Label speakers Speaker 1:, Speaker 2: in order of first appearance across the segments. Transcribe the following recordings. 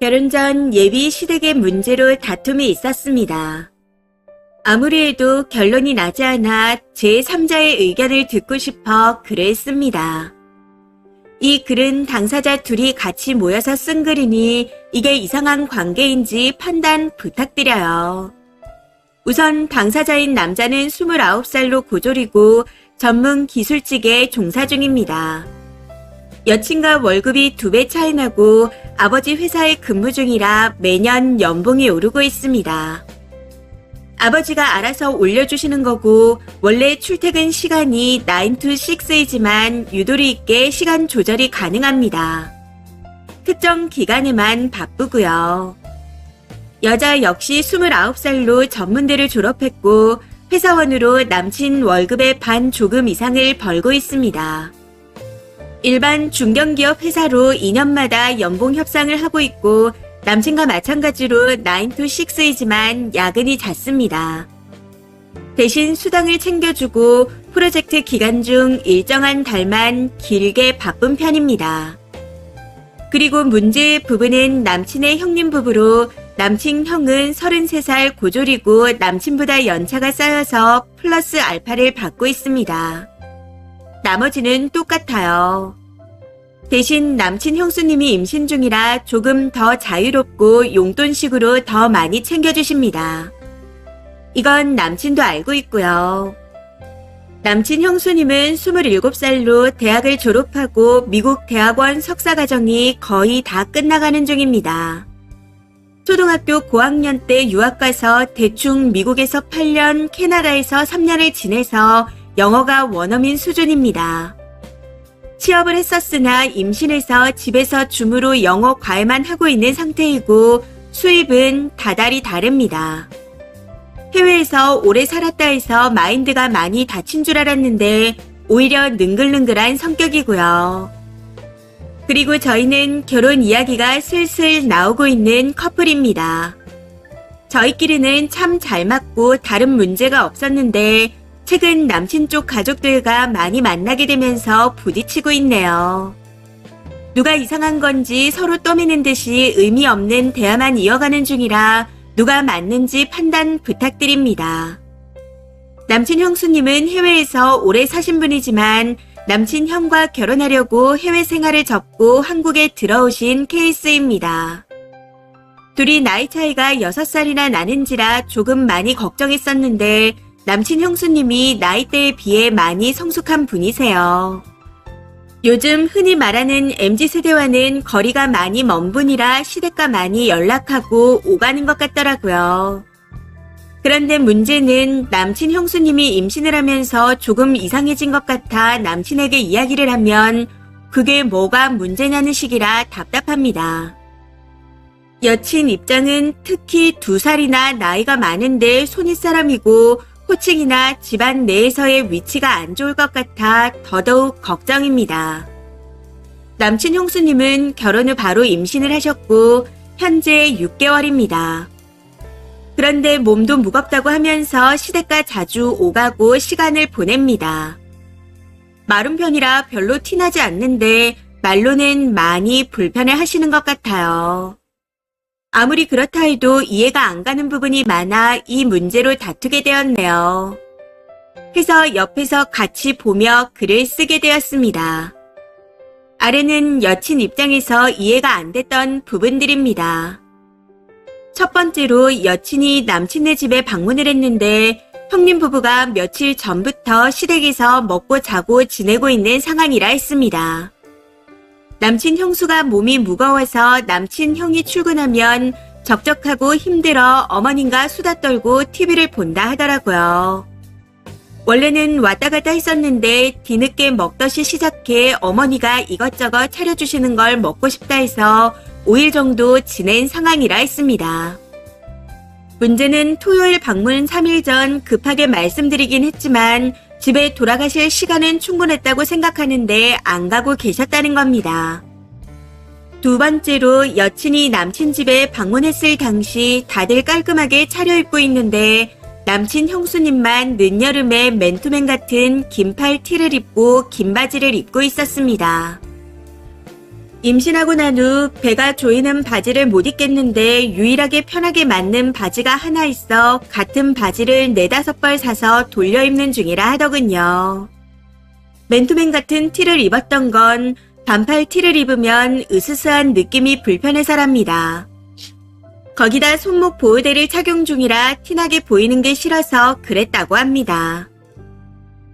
Speaker 1: 결혼 전 예비 시댁의 문제로 다툼이 있었습니다. 아무리 해도 결론이 나지 않아 제3자의 의견을 듣고 싶어 글을 씁니다. 이 글은 당사자 둘이 같이 모여서 쓴 글이니 이게 이상한 관계인지 판단 부탁드려요. 우선 당사자인 남자는 29살로 고졸이고 전문 기술직에 종사 중입니다. 여친과 월급이 2배 차이 나고 아버지 회사에 근무 중이라 매년 연봉이 오르고 있습니다. 아버지가 알아서 올려주시는 거고 원래 출퇴근 시간이 9 to 6이지만 유도리 있게 시간 조절이 가능합니다. 특정 기간에만 바쁘고요. 여자 역시 29살로 전문대를 졸업했고 회사원으로 남친 월급의 반 조금 이상을 벌고 있습니다. 일반 중견기업 회사로 2년마다 연봉 협상을 하고 있고 남친과 마찬가지로 9 to 6이지만 야근이 잦습니다. 대신 수당을 챙겨주고 프로젝트 기간 중 일정한 달만 길게 바쁜 편입니다. 그리고 문제의 부부는 남친의 형님 부부로 남친 형은 33살 고졸이고 남친보다 연차가 쌓여서 플러스 알파를 받고 있습니다. 나머지는 똑같아요. 대신 남친 형수님이 임신 중이라 조금 더 자유롭고 용돈식으로 더 많이 챙겨주십니다. 이건 남친도 알고 있고요. 남친 형수님은 27살로 대학을 졸업하고 미국 대학원 석사과정이 거의 다 끝나가는 중입니다. 초등학교 고학년 때 유학 가서 대충 미국에서 8년, 캐나다에서 3년을 지내서 영어가 원어민 수준입니다. 취업을 했었으나 임신해서 집에서 줌으로 영어 과외만 하고 있는 상태이고 수입은 다달이 다릅니다. 해외에서 오래 살았다 해서 마인드가 많이 다친 줄 알았는데 오히려 능글능글한 성격이고요. 그리고 저희는 결혼 이야기가 슬슬 나오고 있는 커플입니다. 저희끼리는 참 잘 맞고 다른 문제가 없었는데 최근 남친 쪽 가족들과 많이 만나게 되면서 부딪히고 있네요. 누가 이상한 건지 서로 떠미는 듯이 의미 없는 대화만 이어가는 중이라 누가 맞는지 판단 부탁드립니다. 남친 형수님은 해외에서 오래 사신 분이지만 남친 형과 결혼하려고 해외 생활을 접고 한국에 들어오신 케이스입니다. 둘이 나이 차이가 6살이나 나는지라 조금 많이 걱정했었는데 남친 형수님이 나이대에 비해 많이 성숙한 분이세요. 요즘 흔히 말하는 MZ세대와는 거리가 많이 먼 분이라 시댁과 많이 연락하고 오가는 것 같더라고요. 그런데 문제는 남친 형수님이 임신을 하면서 조금 이상해진 것 같아 남친에게 이야기를 하면 그게 뭐가 문제냐는 식이라 답답합니다. 여친 입장은 특히 2살이나 나이가 많은데 손윗사람이고 호칭이나 집안 내에서의 위치가 안 좋을 것 같아 더더욱 걱정입니다. 남친 형수님은 결혼 후 바로 임신을 하셨고 현재 6개월입니다. 그런데 몸도 무겁다고 하면서 시댁과 자주 오가고 시간을 보냅니다. 마른 편이라 별로 티나지 않는데 말로는 많이 불편해 하시는 것 같아요. 아무리 그렇다 해도 이해가 안 가는 부분이 많아 이 문제로 다투게 되었네요. 해서 옆에서 같이 보며 글을 쓰게 되었습니다. 아래는 여친 입장에서 이해가 안 됐던 부분들입니다. 첫 번째로 여친이 남친네 집에 방문을 했는데 형님 부부가 며칠 전부터 시댁에서 먹고 자고 지내고 있는 상황이라 했습니다. 남친 형수가 몸이 무거워서 남친 형이 출근하면 적적하고 힘들어 어머님과 수다 떨고 TV를 본다 하더라고요. 원래는 왔다 갔다 했었는데 뒤늦게 먹듯이 시작해 어머니가 이것저것 차려주시는 걸 먹고 싶다 해서 5일 정도 지낸 상황이라 했습니다. 문제는 토요일 방문 3일 전 급하게 말씀드리긴 했지만 집에 돌아가실 시간은 충분했다고 생각하는데 안 가고 계셨다는 겁니다. 두 번째로 여친이 남친 집에 방문했을 당시 다들 깔끔하게 차려입고 있는데 남친 형수님만 늦여름에 맨투맨 같은 긴팔 티를 입고 긴 바지를 입고 있었습니다. 임신하고 난 후 배가 조이는 바지를 못 입겠는데 유일하게 편하게 맞는 바지가 하나 있어 같은 바지를 4-5벌 사서 돌려 입는 중이라 하더군요. 맨투맨 같은 티를 입었던 건 반팔 티를 입으면 으스스한 느낌이 불편해서랍니다. 거기다 손목 보호대를 착용 중이라 티나게 보이는 게 싫어서 그랬다고 합니다.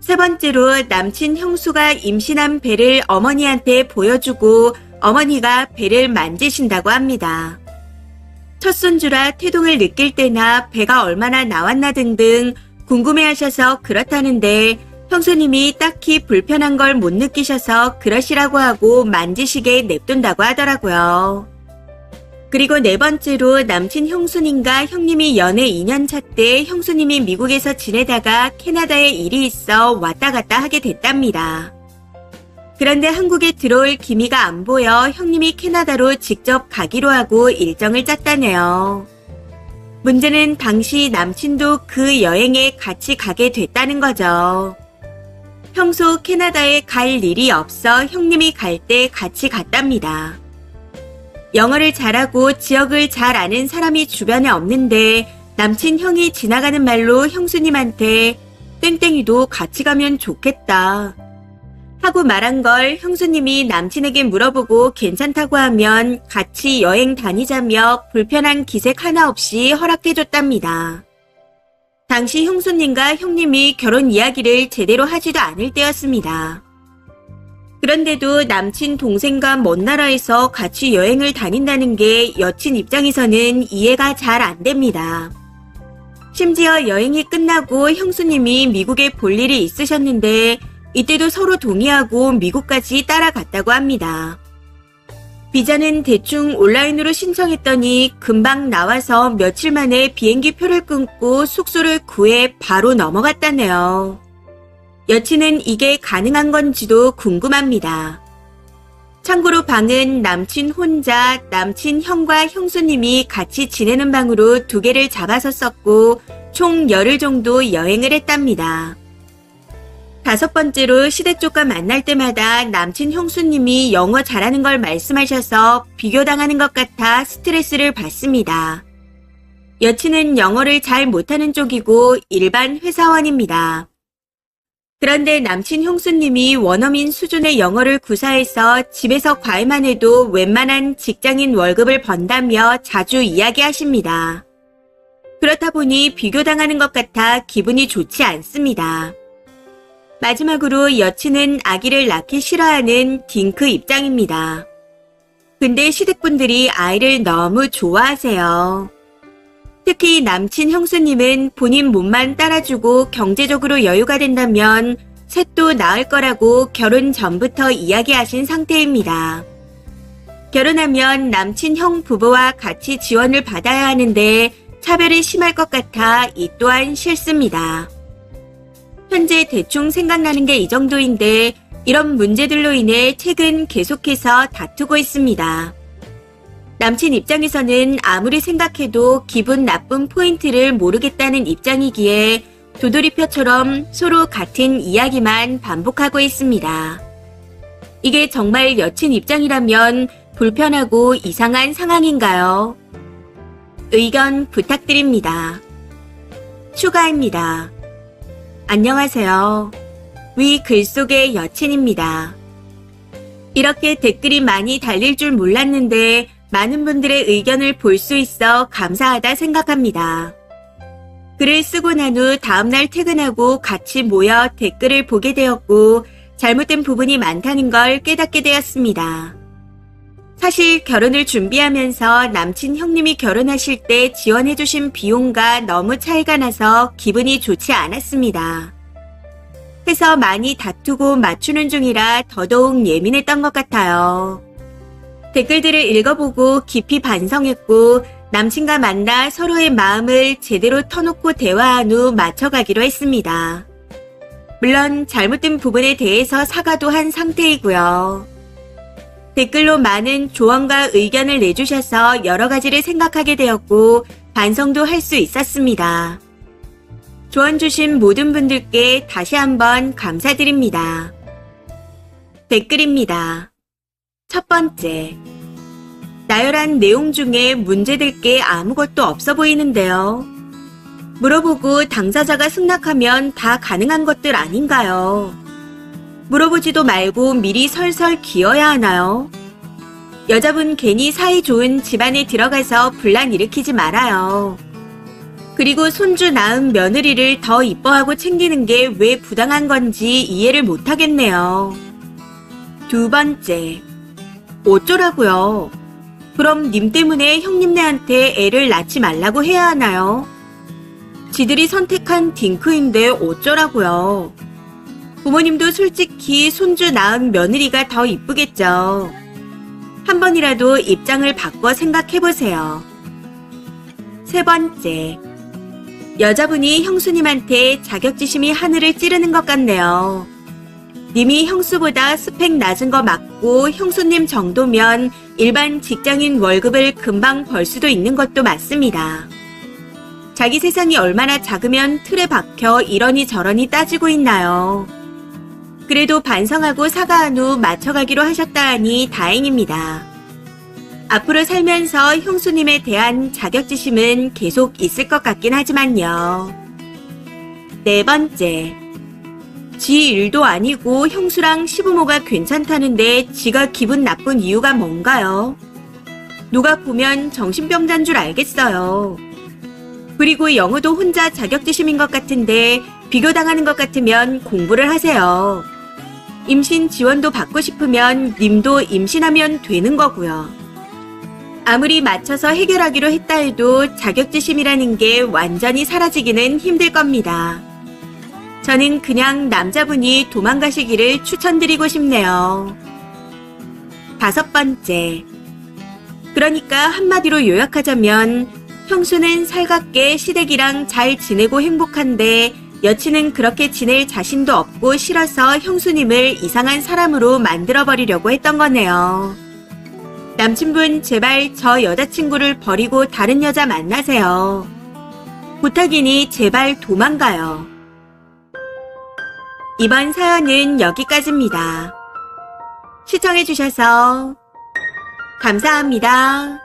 Speaker 1: 세 번째로 남친 형수가 임신한 배를 어머니한테 보여주고 어머니가 배를 만지신다고 합니다. 첫 손주라 태동을 느낄 때나 배가 얼마나 나왔나 등등 궁금해하셔서 그렇다는데 형수님이 딱히 불편한 걸 못 느끼셔서 그러시라고 하고 만지시게 냅둔다고 하더라고요. 그리고 네 번째로 남친 형수님과 형님이 연애 2년차 때 형수님이 미국에서 지내다가 캐나다에 일이 있어 왔다 갔다 하게 됐답니다. 그런데 한국에 들어올 기미가 안 보여 형님이 캐나다로 직접 가기로 하고 일정을 짰다네요. 문제는 당시 남친도 그 여행에 같이 가게 됐다는 거죠. 평소 캐나다에 갈 일이 없어 형님이 갈 때 같이 갔답니다. 영어를 잘하고 지역을 잘 아는 사람이 주변에 없는데 남친 형이 지나가는 말로 형수님한테 땡땡이도 같이 가면 좋겠다 하고 말한 걸 형수님이 남친에게 물어보고 괜찮다고 하면 같이 여행 다니자며 불편한 기색 하나 없이 허락해줬답니다. 당시 형수님과 형님이 결혼 이야기를 제대로 하지도 않을 때였습니다. 그런데도 남친 동생과 먼 나라에서 같이 여행을 다닌다는 게 여친 입장에서는 이해가 잘 안 됩니다. 심지어 여행이 끝나고 형수님이 미국에 볼 일이 있으셨는데 이때도 서로 동의하고 미국까지 따라갔다고 합니다. 비자는 대충 온라인으로 신청했더니 금방 나와서 며칠 만에 비행기 표를 끊고 숙소를 구해 바로 넘어갔다네요. 여친은 이게 가능한 건지도 궁금합니다. 참고로 방은 남친 혼자 남친 형과 형수님이 같이 지내는 방으로 2개를 잡아서 썼고 총 열흘 정도 여행을 했답니다. 5번째로 시댁 쪽과 만날 때마다 남친 형수님이 영어 잘하는 걸 말씀하셔서 비교당하는 것 같아 스트레스를 받습니다. 여친은 영어를 잘 못하는 쪽이고 일반 회사원입니다. 그런데 남친 형수님이 원어민 수준의 영어를 구사해서 집에서 과외만 해도 웬만한 직장인 월급을 번다며 자주 이야기하십니다. 그렇다 보니 비교당하는 것 같아 기분이 좋지 않습니다. 마지막으로 여친은 아기를 낳기 싫어하는 딩크 입장입니다. 근데 시댁분들이 아이를 너무 좋아하세요. 특히 남친 형수님은 본인 몸만 따라주고 경제적으로 여유가 된다면 셋도 낳을 거라고 결혼 전부터 이야기하신 상태입니다. 결혼하면 남친 형 부부와 같이 지원을 받아야 하는데 차별이 심할 것 같아 이 또한 싫습니다. 현재 대충 생각나는 게 이 정도인데 이런 문제들로 인해 최근 계속해서 다투고 있습니다. 남친 입장에서는 아무리 생각해도 기분 나쁜 포인트를 모르겠다는 입장이기에 도돌이표처럼 서로 같은 이야기만 반복하고 있습니다. 이게 정말 여친 입장이라면 불편하고 이상한 상황인가요? 의견 부탁드립니다. 추가입니다. 안녕하세요. 위 글 속의 여친입니다. 이렇게 댓글이 많이 달릴 줄 몰랐는데 많은 분들의 의견을 볼 수 있어 감사하다 생각합니다. 글을 쓰고 난 후 다음날 퇴근하고 같이 모여 댓글을 보게 되었고 잘못된 부분이 많다는 걸 깨닫게 되었습니다. 사실 결혼을 준비하면서 남친 형님이 결혼하실 때 지원해주신 비용과 너무 차이가 나서 기분이 좋지 않았습니다. 해서 많이 다투고 맞추는 중이라 더더욱 예민했던 것 같아요. 댓글들을 읽어보고 깊이 반성했고 남친과 만나 서로의 마음을 제대로 터놓고 대화한 후 맞춰가기로 했습니다. 물론 잘못된 부분에 대해서 사과도 한 상태이고요. 댓글로 많은 조언과 의견을 내주셔서 여러 가지를 생각하게 되었고 반성도 할 수 있었습니다. 조언 주신 모든 분들께 다시 한번 감사드립니다. 댓글입니다. 첫 번째, 나열한 내용 중에 문제될 게 아무것도 없어 보이는데요. 물어보고 당사자가 승낙하면 다 가능한 것들 아닌가요? 물어보지도 말고 미리 설설 기어야 하나요? 여자분 괜히 사이 좋은 집안에 들어가서 분란 일으키지 말아요. 그리고 손주 낳은 며느리를 더 이뻐하고 챙기는 게 왜 부당한 건지 이해를 못하겠네요. 두 번째, 어쩌라고요? 그럼 님 때문에 형님네한테 애를 낳지 말라고 해야 하나요? 지들이 선택한 딩크인데 어쩌라고요? 부모님도 솔직히 손주 낳은 며느리가 더 이쁘겠죠. 한 번이라도 입장을 바꿔 생각해보세요. 세 번째, 여자분이 형수님한테 자격지심이 하늘을 찌르는 것 같네요. 님이 형수보다 스펙 낮은 거 맞고 형수님 정도면 일반 직장인 월급을 금방 벌 수도 있는 것도 맞습니다. 자기 세상이 얼마나 작으면 틀에 박혀 이러니 저러니 따지고 있나요? 그래도 반성하고 사과한 후 맞춰가기로 하셨다 하니 다행입니다. 앞으로 살면서 형수님에 대한 자격지심은 계속 있을 것 같긴 하지만요. 네 번째, 지 일도 아니고 형수랑 시부모가 괜찮다는데 지가 기분 나쁜 이유가 뭔가요? 누가 보면 정신병자인 줄 알겠어요. 그리고 영어도 혼자 자격지심인 것 같은데 비교당하는 것 같으면 공부를 하세요. 임신 지원도 받고 싶으면 님도 임신하면 되는 거고요. 아무리 맞춰서 해결하기로 했다 해도 자격지심이라는 게 완전히 사라지기는 힘들 겁니다. 저는 그냥 남자분이 도망가시기를 추천드리고 싶네요. 다섯 번째, 그러니까 한마디로 요약하자면 형수는 살갑게 시댁이랑 잘 지내고 행복한데 여친은 그렇게 지낼 자신도 없고 싫어서 형수님을 이상한 사람으로 만들어버리려고 했던 거네요. 남친분 제발 저 여자친구를 버리고 다른 여자 만나세요. 부탁이니 제발 도망가요. 이번 사연은 여기까지입니다. 시청해주셔서 감사합니다.